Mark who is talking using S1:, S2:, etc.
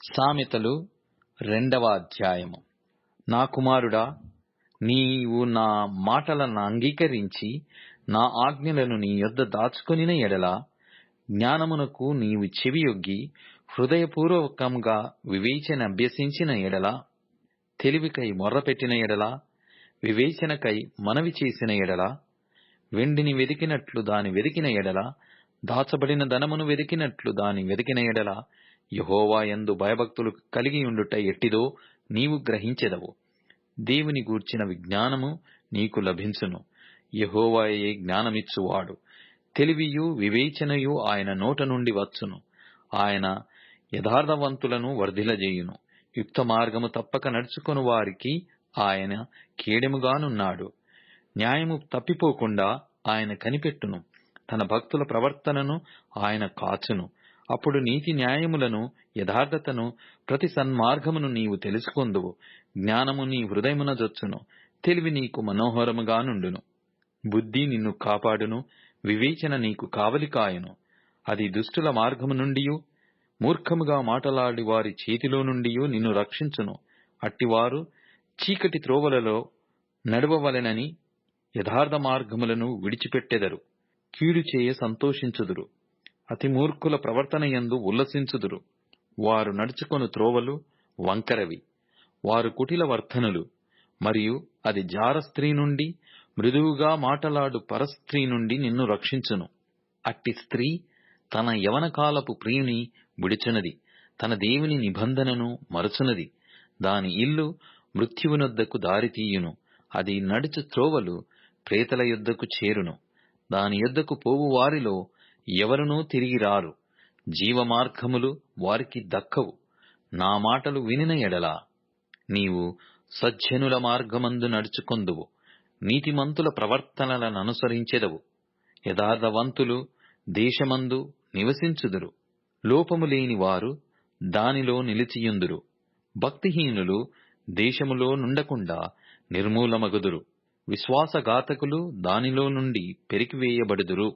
S1: సామెతలు 2వ అధ్యాయము. నా కుమారుడా, నీవు నా మాటలను అంగీకరించి నా ఆజ్ఞలను నీ యొద్ద దాచుకొనిన ఎడల, జ్ఞానమునకు నీవు చెవియొగ్గి హృదయపూర్వకంగా వివేచన అభ్యసించిన ఎడల, తెలివికై మొర్రపెట్టిన ఎడల, వివేచనకై మనవి చేసిన ఎడల, వెండిని వెదికినట్లు దాని వెదికిన ఎడల, దాచబడిన ధనమును వెదికినట్లు దాని వెదికిన ఎడల, యెహోవా యందు భయభక్తులు కలిగియుండుట ఎట్టిదో నీవు గ్రహించెదవు. దేవుని గూర్చిన విజ్ఞానము నీకు లభించును. యెహోవాయే జ్ఞానమిచ్చువాడు. తెలివియు వివేచనయు ఆయన నోట నుండి వచ్చును. ఆయన యథార్థవంతులను వర్ధిల్లజేయును. యుక్త మార్గము తప్పక నడుచుకొను వారికి ఆయన కేడెముగానున్నాడు. న్యాయము తప్పిపోకుండా ఆయన కనిపెట్టును. తన భక్తుల ప్రవర్తనను ఆయన కాచును. అప్పుడు నీతి న్యాయములను, యథార్థతను, ప్రతి సన్మార్గమును నీవు తెలుసుకొందువు. జ్ఞానము నీ హృదయమున జొచ్చును. తెలివి నీకు మనోహరముగా నుండును. బుద్ధి నిన్ను కాపాడును. వివేచన నీకు కావలి కాయును. అది దుష్టుల మార్గము నుండియు, మూర్ఖముగా మాటలాడి వారి చేతిలో నుండియు నిన్ను రక్షించును. అట్టివారు చీకటి త్రోవలలో నడవవలెనని యథార్థ మార్గములను విడిచిపెట్టెదరు. కీడు చేయ సంతోషించుదురు. అతి మూర్ఖుల ప్రవర్తన యందు ఉల్లసించుదురు. వారు నడుచుకొను త్రోవలు వంకరవి. వారు కుటిల వర్తనులు. మరియు అది జార స్త్రీ నుండి, మృదువుగా మాటలాడు పరస్త్రీ నుండి నిన్ను రక్షించును. అట్టి స్త్రీ తన యవనకాలపు ప్రియుని విడుచునది. తన దేవుని నిబంధనను మరచునది. దాని ఇల్లు మృత్యువునొద్దకు దారితీయును. అది నడుచు త్రోవలు ప్రేతల యొద్దకు చేరును. దాని యొద్దకు పోవు వారిలో ఎవరునూ తిరిగి రారు. జీవమార్గములు వారికి దక్కవు. నా మాటలు వినిన ఎడల నీవు సజ్జనుల మార్గమందు నడుచుకొందువు. నీతిమంతుల ప్రవర్తనలను అనుసరించెదవు. యథార్థవంతులు దేశమందు నివసించుదురు. లోపము లేని వారు దానిలో నిలిచియుందురు. భక్తిహీనులు దేశములో నుండకుండా నిర్మూలమగుదురు. విశ్వాసఘాతకులు దానిలో నుండి పెరికివేయబడుదురు.